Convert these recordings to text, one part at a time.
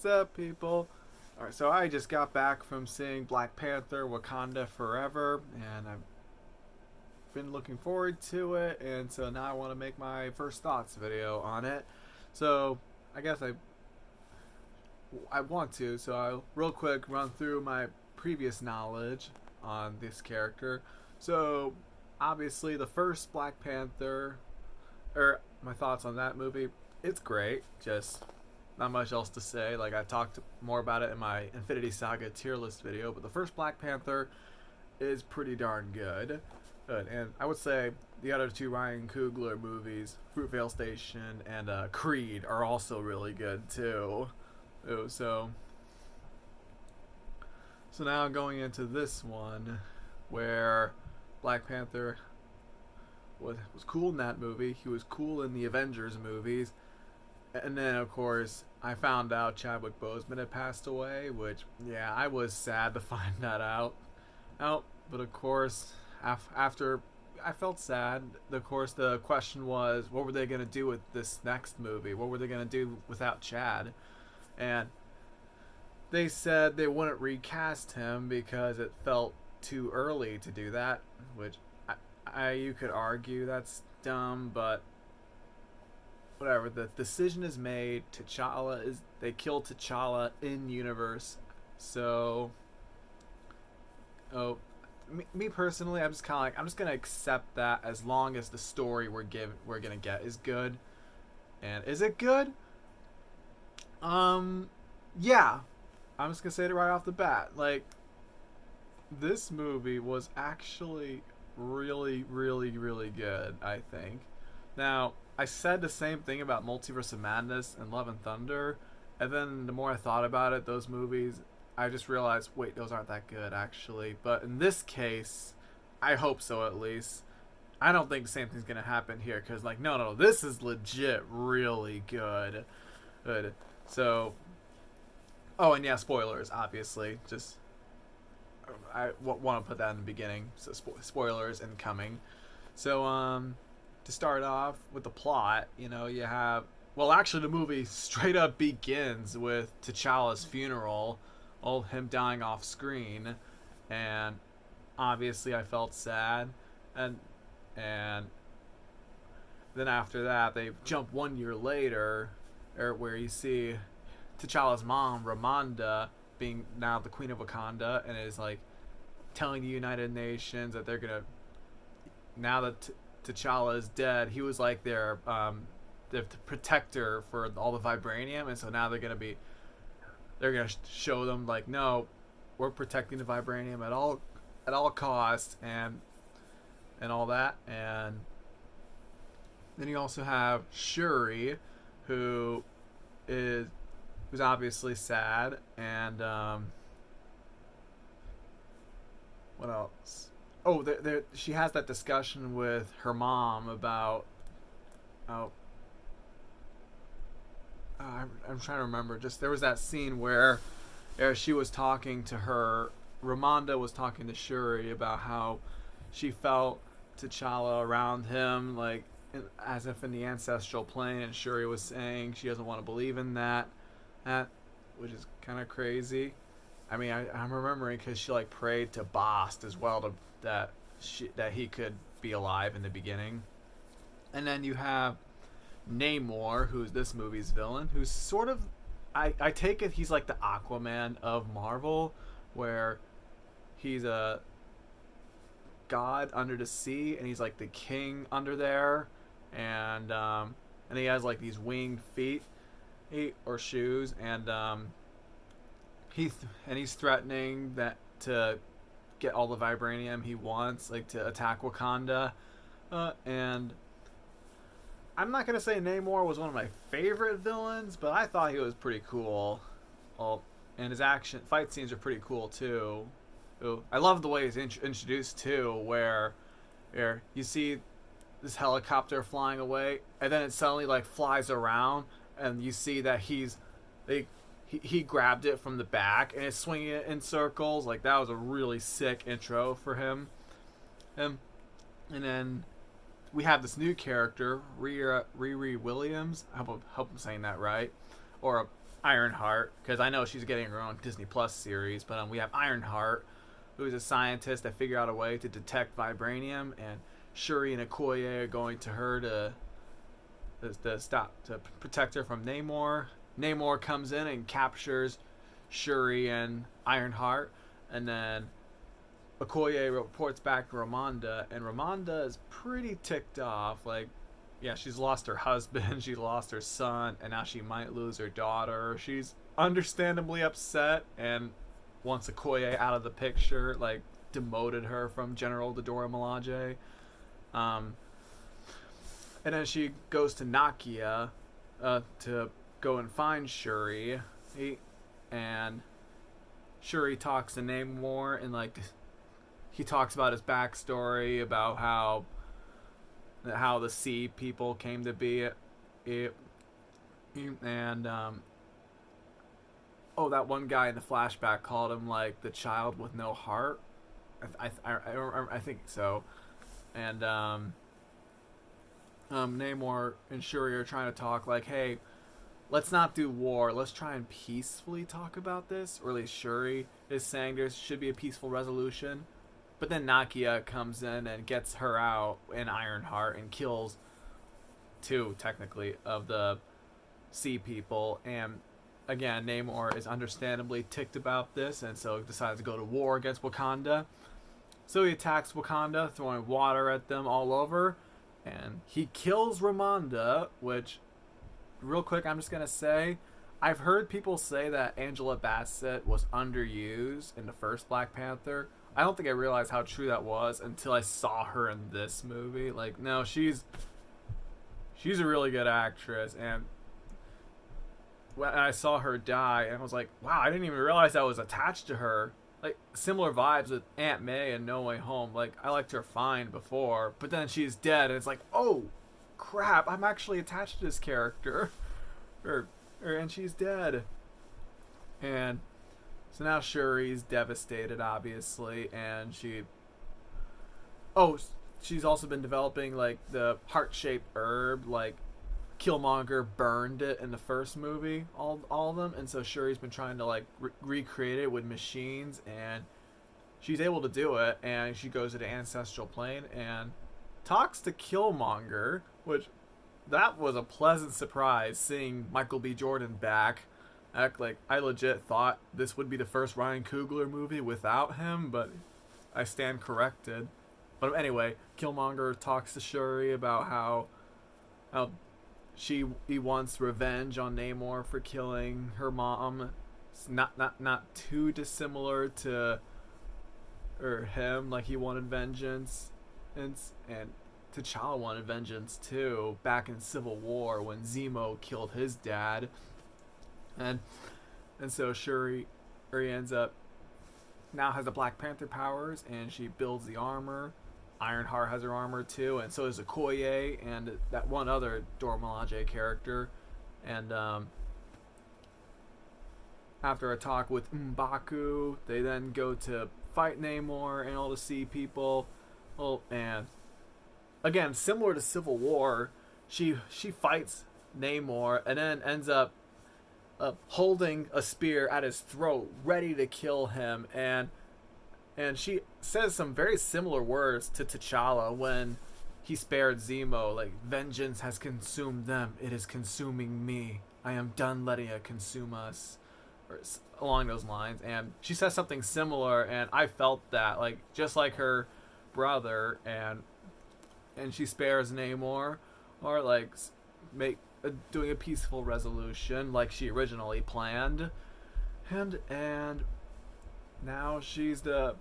What's up, people? Alright, so I just got back from seeing Black Panther Wakanda Forever, and I've been looking forward to it, and so now I want to make my first thoughts video on it. So, I guess I want to, so I'll real quick run through my previous knowledge on this character. So, obviously, the first Black Panther, or my thoughts on that movie, it's great, just not much else to say. Like, I talked more about it in my Infinity Saga tier list video, but the first Black Panther is pretty darn good. And I would say the other two Ryan Coogler movies, Fruitvale Station and Creed, are also really good too. So now going into this one, where Black Panther was cool in that movie. He was cool in the Avengers movies. And then, of course, I found out Chadwick Boseman had passed away, which, yeah, I was sad to find that out. But of course, after I felt sad, of course, the question was, what were they going to do with this next movie? What were they going to do without Chad? And they said they wouldn't recast him because it felt too early to do that, which you could argue that's dumb, but whatever. The decision is made. They killed T'Challa in universe. So, me personally, I'm just kind of like, I'm just gonna accept that as long as the story we're gonna get is good. And is it good? Yeah. I'm just gonna say it right off the bat. Like, this movie was actually really, really, really good, I think. Now, I said the same thing about Multiverse of Madness and Love and Thunder, and then the more I thought about it, those movies, I just realized, wait, those aren't that good, actually. But in this case, I hope so, at least. I don't think the same thing's gonna happen here, because, like, no, this is legit really good. So, oh, and yeah, spoilers, obviously. Just, I want to put that in the beginning, so spoilers incoming. So, to start off with the plot, you have, well, actually the movie straight up begins with T'Challa's funeral, all him dying off screen, and obviously I felt sad, and then after that they jump 1 year later, where you see T'Challa's mom, Ramonda, being now the Queen of Wakanda, and is like telling the United Nations that they're gonna, now that T'Challa is dead, he was like their protector for all the vibranium, and so now they're gonna show them, like, no, we're protecting the vibranium at all costs, and all that. And then you also have Shuri, who's obviously sad, and what else? Oh, she has that discussion with her mom about, I'm trying to remember. Just, there was that scene where she was talking to her. Ramonda was talking to Shuri about how she felt T'Challa around him, like, as if in the ancestral plane, and Shuri was saying she doesn't want to believe in that, which is kind of crazy. I mean, I'm remembering because she, like, prayed to Bast as well, that he could be alive in the beginning. And then you have Namor, who's this movie's villain, who's sort of, I take it he's like the Aquaman of Marvel, where he's a god under the sea, and he's like the king under there, and he has like these winged feet, or shoes, and he's threatening that to get all the vibranium he wants, like, to attack Wakanda, and I'm not gonna say Namor was one of my favorite villains, but I thought he was pretty cool. Well, and his fight scenes are pretty cool too. I love the way he's introduced too, where you see this helicopter flying away, and then it suddenly, like, flies around, and you see that he grabbed it from the back and is swinging it in circles. Like, that was a really sick intro for him. And then we have this new character, Riri Williams. I hope I'm saying that right. Or Ironheart, because I know she's getting her own Disney Plus series, but we have Ironheart, who is a scientist that figured out a way to detect vibranium, and Shuri and Okoye are going to her to protect her from Namor. Namor comes in and captures Shuri and Ironheart, and then Okoye reports back to Ramonda, and Ramonda is pretty ticked off. Like, yeah, she's lost her husband, she lost her son, and now she might lose her daughter. She's understandably upset and wants Okoye out of the picture, like, demoted her from General to Dora Milaje. Um, and then she goes to Nakia to go and find Shuri. And Shuri talks to Namor, and, like, he talks about his backstory, about how the sea people came to be, and that one guy in the flashback called him, like, the child with no heart. I think so. And Namor and Shuri are trying to talk, like, hey, let's not do war. Let's try and peacefully talk about this. Or at least Shuri is saying there should be a peaceful resolution. But then Nakia comes in and gets her out in Ironheart and kills two, technically, of the sea people. And again, Namor is understandably ticked about this, and so decides to go to war against Wakanda. So he attacks Wakanda, throwing water at them all over. And he kills Ramonda, which, real quick, I'm just going to say, I've heard people say that Angela Bassett was underused in the first Black Panther. I don't think I realized how true that was until I saw her in this movie. Like, no, she's a really good actress, and when I saw her die, and I was like, wow, I didn't even realize I was attached to her. Like, similar vibes with Aunt May and No Way Home. Like, I liked her fine before, but then she's dead, and it's like, oh, crap, I'm actually attached to this character. And she's dead. And so now Shuri's devastated, obviously, and she's also been developing, like, the heart-shaped herb. Like, Killmonger burned it in the first movie, all of them, and so Shuri's been trying to, like, recreate it with machines, and she's able to do it, and she goes to the ancestral plane and talks to Killmonger, which, that was a pleasant surprise, seeing Michael B. Jordan back. Like, I legit thought this would be the first Ryan Coogler movie without him, but I stand corrected. But anyway, Killmonger talks to Shuri about how he wants revenge on Namor for killing her mom. It's not too dissimilar to him. Like, he wanted vengeance, and T'Challa wanted vengeance too, back in Civil War when Zemo killed his dad. And so Shuri ends up now has the Black Panther powers, and she builds the armor. Ironheart has her armor too, and so does Okoye and that one other Dora Milaje character. And after a talk with M'Baku, they then go to fight Namor and all the sea people. Well, and again, similar to Civil War, she fights Namor and then ends up holding a spear at his throat, ready to kill him. And she says some very similar words to T'Challa when he spared Zemo, like, vengeance has consumed them, it is consuming me. I am done letting it consume us, or along those lines. And she says something similar, and I felt that, like, just like her brother, and she spares Namor, or, like, doing a peaceful resolution like she originally planned. And now she's the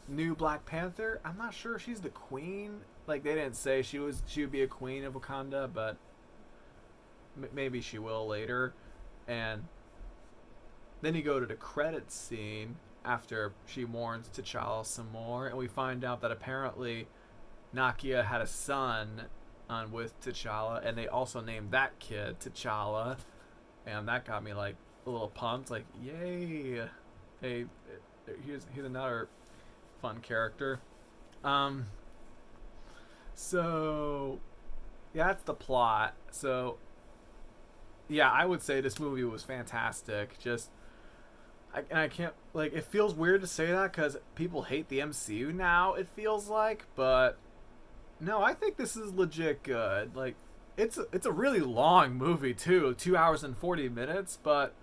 new Black Panther. I'm not sure if she's the queen. Like, they didn't say she would be a queen of Wakanda, but maybe she will later. And then you go to the credits scene after she warns T'Challa some more, and we find out that apparently Nakia had a son with T'Challa, and they also named that kid T'Challa, and that got me, like, a little pumped. Like, yay! Hey, here's another fun character. So yeah, that's the plot. So yeah, I would say this movie was fantastic. Just and I can't like it feels weird to say that because people hate the MCU now. It feels like, but no, I think this is legit good. Like, it's a really long movie too, 2 hours and 40 minutes, but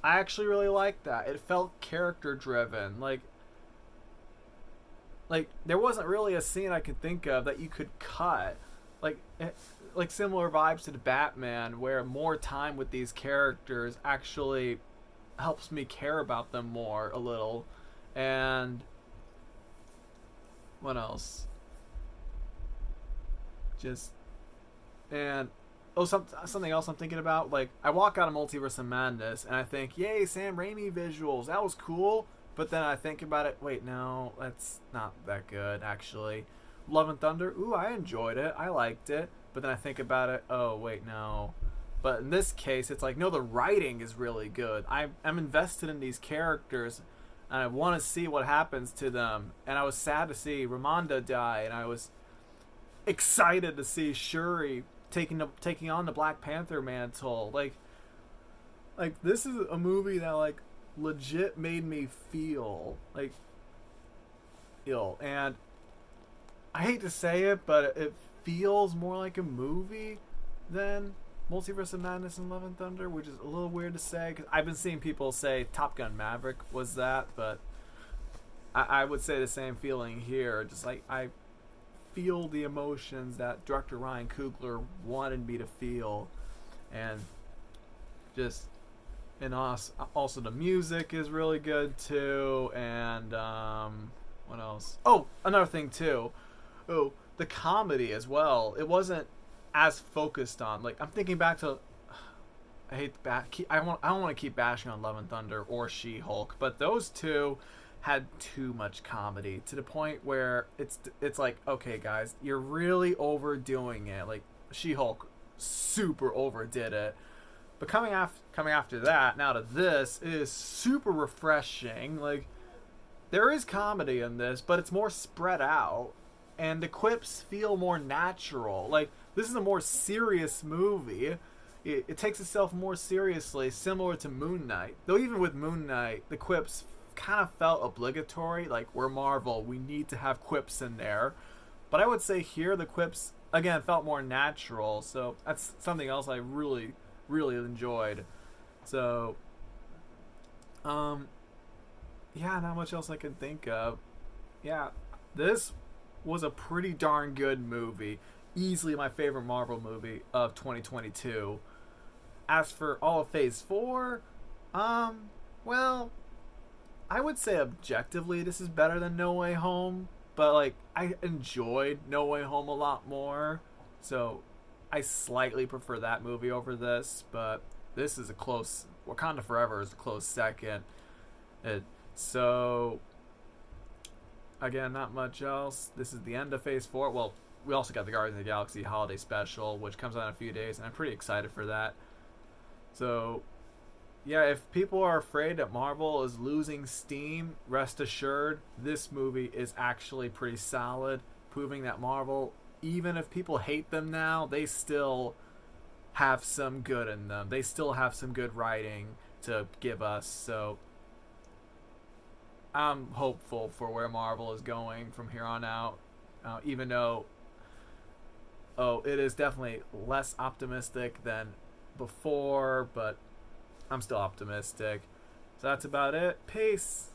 I actually really like that. It felt character driven. Like there wasn't really a scene I could think of that you could cut. Like like similar vibes to the Batman, where more time with these characters actually helps me care about them more a little. And what else? Just and oh, something else I'm thinking about. Like I walk out of Multiverse of Madness and I think, yay, Sam Raimi visuals. That was cool. But then I think about it. Wait, no, that's not that good actually. Love and Thunder. Ooh, I enjoyed it. I liked it. But then I think about it. Oh, wait, no. But in this case, it's like, no, the writing is really good. I'm invested in these characters, and I want to see what happens to them. And I was sad to see Ramonda die, and I was excited to see Shuri taking on the Black Panther mantle. Like this is a movie that like legit made me feel like ill, and I hate to say it, but it feels more like a movie than Multiverse of Madness and Love and Thunder, which is a little weird to say because I've been seeing people say Top Gun Maverick was that, but I would say the same feeling here. Just like I feel the emotions that director Ryan Coogler wanted me to feel, and just and also the music is really good too, and what else? Oh, another thing too. Oh, the comedy as well. It wasn't as focused on. Like I'm thinking back to. I hate I don't want to keep bashing on Love and Thunder or She-Hulk, but those two had too much comedy to the point where it's like, okay, guys, you're really overdoing it. Like She-Hulk super overdid it. But coming after that, now to this, it is super refreshing. Like there is comedy in this, but it's more spread out, and the quips feel more natural. Like this is a more serious movie. It takes itself more seriously, similar to Moon Knight. Though even with Moon Knight, the quips kind of felt obligatory. Like we're Marvel, we need to have quips in there. But I would say here the quips again felt more natural. So that's something else I really enjoyed. So yeah, not much else I can think of. Yeah, this was a pretty darn good movie. Easily my favorite Marvel movie of 2022. As for all of Phase 4, well, I would say objectively this is better than No Way Home, but like I enjoyed No Way Home a lot more. So I slightly prefer that movie over this, but this is a close Wakanda Forever is a close second. It, so again, not much else. This is the end of Phase 4. Well, we also got the Guardians of the Galaxy Holiday Special, which comes out in a few days, and I'm pretty excited for that. So, yeah, if people are afraid that Marvel is losing steam, rest assured, this movie is actually pretty solid, proving that Marvel, even if people hate them now, they still have some good in them. They still have some good writing to give us. So, I'm hopeful for where Marvel is going from here on out, even though it is definitely less optimistic than before, but I'm still optimistic. So that's about it. Peace.